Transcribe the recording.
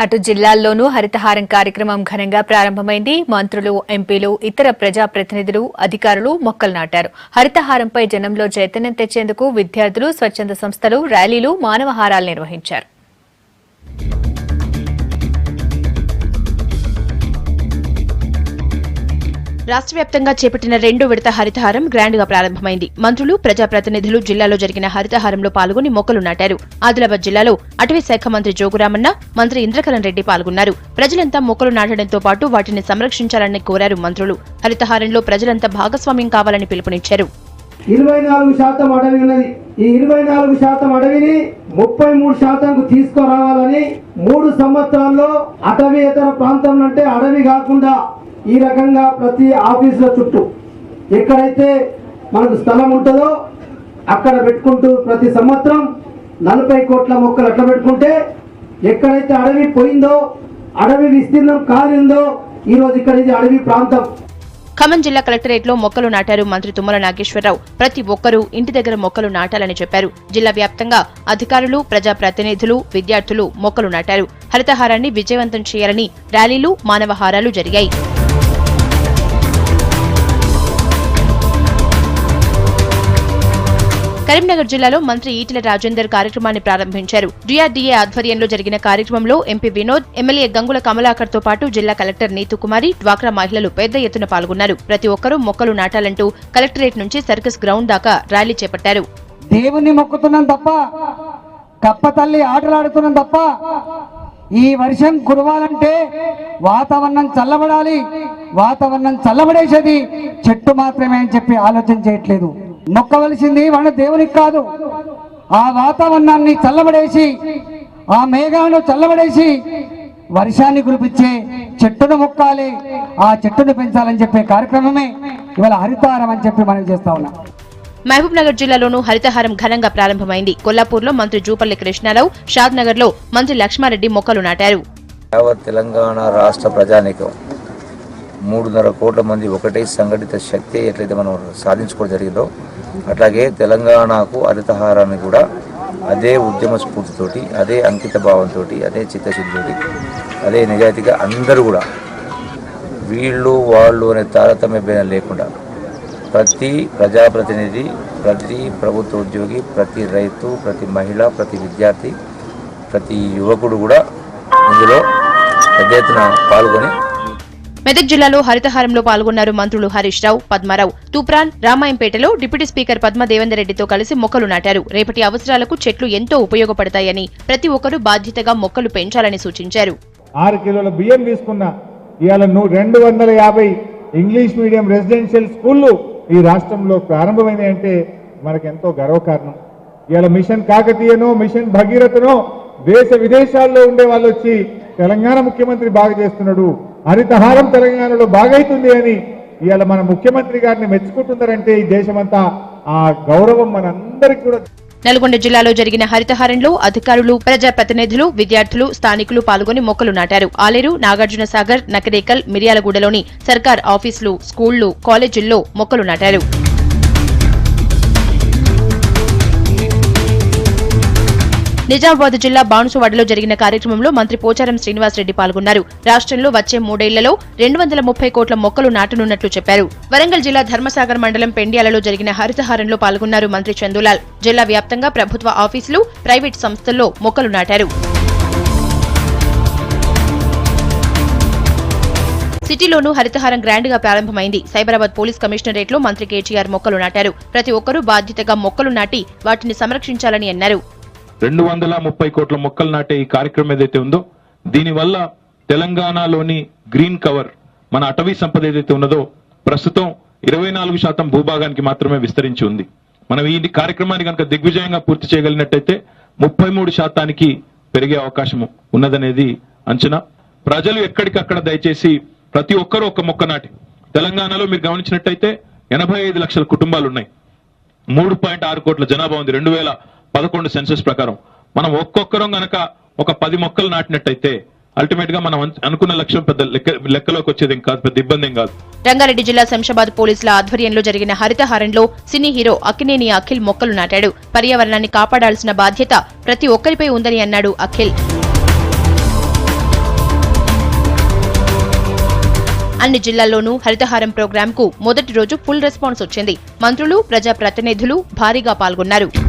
అటు జిల్లాల్లోనూ హరితహారం కార్యక్రమం ఘనంగా ప్రారంభమైంది. మంత్రులు, ఎంపీలు, ఇతర ప్రజాప్రతినిధులు, అధికారులు మొక్కలు నాటారు. హరితహారంపై జనంలో చైతన్యం తెచ్చేందుకు విద్యార్థులు, స్వచ్ఛంద సంస్థలు ర్యాలీలు, మానవహారాలు నిర్వహించారు. రాష్ట్ర వ్యాప్తంగా చేపట్టిన 2వ విడత హరితహారం గ్రాండ్ గా ప్రారంభమైంది. మంత్రులు, ప్రజాప్రతినిధులు జిల్లాలో జరిగిన హరితహారంలో పాల్గొని మొక్కలు నాటారు. ఆదిలాబాద్ జిల్లాలో అటవీ శాఖ మంత్రి జోగురామన్న, మంత్రి ఇంద్రకరణ్ రెడ్డి పాల్గొన్నారు. ప్రజలంతా మొక్కలు నాటడంతో పాటు వాటిని సంరక్షించాలని కోరారు మంత్రులు. హరితహారంలో ప్రజలంతా భాగస్వామ్యం కావాలని పిలుపునిచ్చారు. 24% అడవి ఉన్నది. ఈ 24% అడవిని 33%కు తీసుకురావాలని 3 సంవత్సరాల్లో అటవీయేతర ప్రాంతం అంటే అడవి కాకుండా ఈ రకంగా ప్రతి ఆఫీసుల చుట్టూ ఎక్కడైతే మనకు స్థలం ఉంటుందో అక్కడ పెట్టుకుంటూ ప్రతి సంవత్సరం 40 కోట్ల మొక్కలు అట్లా పెట్టుకుంటే ఎక్కడైతే అడవి పోయిందో, అడవి విస్తీర్ణం కాలిందో ఈరోజు ఇక్కడ ఇది అడవి ప్రాంతం. ఖమ్మం జిల్లా కలెక్టరేట్ లో మొక్కలు నాటారు మంత్రి తుమ్మల నాగేశ్వరరావు. ప్రతి ఒక్కరూ ఇంటి దగ్గర మొక్కలు నాటాలని చెప్పారు. జిల్లా వ్యాప్తంగా అధికారులు, ప్రజాప్రతినిధులు, విద్యార్థులు మొక్కలు నాటారు. హరితహారాన్ని విజయవంతం చేయాలని ర్యాలీలు, మానవహారాలు జరిగాయి. కరీంనగర్ జిల్లాలో మంత్రి ఈటెల రాజేందర్ కార్యక్రమాన్ని ప్రారంభించారు. డిఆర్డీఏ ఆధ్వర్యంలో జరిగిన కార్యక్రమంలో ఎంపీ వినోద్, ఎమ్మెల్యే గంగుల కమలాకర్ తో పాటు జిల్లా కలెక్టర్ నీతుకుమారి, డ్వాక్రా మహిళలు పెద్ద ఎత్తున పాల్గొన్నారు. ప్రతి ఒక్కరూ మొక్కలు నాటాలంటూ కలెక్టరేట్ నుంచి సర్కస్ గ్రౌండ్ దాకా ర్యాలీ చేపట్టారు. దేవుణ్ణి మొక్కుతున్నాం తప్ప, కప్ప తల్లి ఆటలాడుతున్నాం తప్ప, ఈ వర్షం కురవాలంటే వాతావరణం చల్లబడాలి. వాతావరణం చల్లబడేసేది చెట్టు మాత్రమే అని చెప్పి ఆలోచన చేయట్లేదు. మొక్కవలసింది మన దేవునికి కాదు, ఆ వాతావరణాన్ని చల్లబడేసి, ఆ మేఘాలను చల్లబడేసి వర్షాన్ని కురిపించే చెట్టును మొక్కాలి, ఆ చెట్టును పెంచాలని చెప్పే కార్యక్రమమే ఇవాళ హరితహారం అని చెప్పి మనం చేస్తా ఉన్నాం. మహబూబ్ నగర్ జిల్లాలోనూ హరితహారం ఘనంగా ప్రారంభమైంది. కొల్లాపూర్లో మంత్రి జూపల్లి కృష్ణారావు, షాద్ నగర్ లో మంత్రి లక్ష్మారెడ్డి మొక్కలు నాటారు. తెలంగాణ రాష్ట్ర ప్రజానీకం 3.5 కోట్ల మంది ఒకటే సంఘటిత శక్తి ఎట్లయితే మనం సాధించుకోవడం జరిగిందో అట్లాగే తెలంగాణకు హరితహారాన్ని కూడా అదే ఉద్యమ స్ఫూర్తితోటి, అదే అంకిత భావంతో, అదే చిత్తశుద్ధితోటి, అదే నిజాయితీగా అందరూ కూడా వీళ్ళు వాళ్ళు అనే తారతమ్య భేదం లేకుండా ప్రతి ప్రజాప్రతినిధి, ప్రతి ప్రభుత్వ ఉద్యోగి, ప్రతి రైతు, ప్రతి మహిళ, ప్రతి విద్యార్థి, ప్రతి యువకుడు కూడా ఇందులో పెద్ద ఎత్తున పాల్గొని మెదక్ జిల్లాలో హరితహారంలో పాల్గొన్నారు మంత్రులు హరీష్ రావు, పద్మారావు. తూప్రాన్, రామాయంపేటలో డిప్యూటీ స్పీకర్ పద్మ దేవేందర్ రెడ్డితో కలిసి మొక్కలు నాటారు. రేపటి అవసరాలకు చెట్లు ఎంతో ఉపయోగపడతాయని, ప్రతి ఒక్కరూ బాధ్యతగా మొక్కలు పెంచాలని సూచించారు. 6 కిలోల బియ్యం తీసుకున్న ఇవాళ 250 ఇంగ్లీష్ మీడియం రెసిడెన్షియల్ స్కూళ్లు ఈ రాష్ట్రంలో ప్రారంభమైనాయంటే మనకెంతో గర్వకారణం. ఇవాళ మిషన్ కాకతీయనో, మిషన్ భగీరథనో దేశ విదేశాల్లో ఉండే వాళ్ళు వచ్చి తెలంగాణ ముఖ్యమంత్రి బాగా చేస్తున్నాడు, హరితహారం తెలంగాణలో బాగైతుంది అని ఇవాళ మన ముఖ్యమంత్రి గారిని మెచ్చుకుంటున్నారంటే ఈ దేశమంతా ఆ గౌరవం మనందరికీ కూడా. నల్గొండ జిల్లాలో జరిగిన హరితహారంలో అధికారులు, ప్రజాప్రతినిధులు, విద్యార్థులు, స్థానికులు పాల్గొని మొక్కలు నాటారు. ఆలేరు, నాగార్జున సాగర్, నకరేకల్, మిర్యాలగూడలోని సర్కార్ ఆఫీసులు, స్కూళ్లు, కాలేజీల్లో మొక్కలు నాటారు. నిజామాబాద్ జిల్లా బాణుసువాడలో జరిగిన కార్యక్రమంలో మంత్రి పోచారం శ్రీనివాసరెడ్డి పాల్గొన్నారు. రాష్ట్రంలో వచ్చే 3 ఏళ్లలో 230 కోట్ల మొక్కలు నాటనున్నట్లు చెప్పారు. వరంగల్ జిల్లా ధర్మసాగర్ మండలం పెండ్యాలలో జరిగిన హరితహారంలో పాల్గొన్నారు మంత్రి చందులాల్. జిల్లా వ్యాప్తంగా ప్రభుత్వ ఆఫీసులు, ప్రైవేట్ సంస్థల్లో మొక్కలు నాటారు. సిటీలోనూ హరితహారం గ్రాండ్ గా ప్రారంభమైంది. సైబరాబాద్ పోలీస్ కమిషనరేట్ లో మంత్రి కేటీఆర్ మొక్కలు నాటారు. ప్రతి ఒక్కరూ బాధ్యతగా మొక్కలు నాటి వాటిని సంరక్షించాలని అన్నారు. 230 కోట్ల మొక్కలు నాటే ఈ కార్యక్రమం ఏదైతే ఉందో దీనివల్ల తెలంగాణలోని గ్రీన్ కవర్, మన అటవీ సంపద ఏదైతే ఉన్నదో ప్రస్తుతం 24% భూభాగానికి మాత్రమే విస్తరించి ఉంది. మనం ఈ కార్యక్రమాన్ని కనుక దిగ్విజయంగా పూర్తి చేయగలిగినట్టయితే 33% పెరిగే అవకాశం ఉన్నదనేది అంచనా. ప్రజలు ఎక్కడికక్కడ దయచేసి ప్రతి ఒక్కరూ ఒక మొక్క నాటి, తెలంగాణలో మీరు గమనించినట్టయితే 85 లక్షల కుటుంబాలు ఉన్నాయి, 3.6 కోట్ల జనాభా ఉంది 2011 సెన్సస్ ప్రకారం. మనం ఒక్కొక్కరం గనక ఒక 10 మొక్కలు నాటినట్టయితే అల్టిమేట్ గా మనం అనుకున్న లక్ష్యం పెద్ద లెక్కలోకి వచ్చేది కాదు, పెద్ద ఇబ్బంది కాదు. రంగారెడ్డి జిల్లా శంషాబాద్ పోలీసుల ఆధ్వర్యంలో జరిగిన హరితహారంలో సినీ హీరో అక్కినేని అఖిల్ మొక్కలు నాటాడు. పర్యావరణాన్ని కాపాడాల్సిన బాధ్యత ప్రతి ఒక్కరిపై ఉందని అన్నాడు అఖిల్. అన్ని జిల్లాల్లోనూ హరితహారం ప్రోగ్రాంకు మొదటి రోజు ఫుల్ రెస్పాన్స్ వచ్చింది. మంత్రులు, ప్రజాప్రతినిధులు భారీగా పాల్గొన్నారు.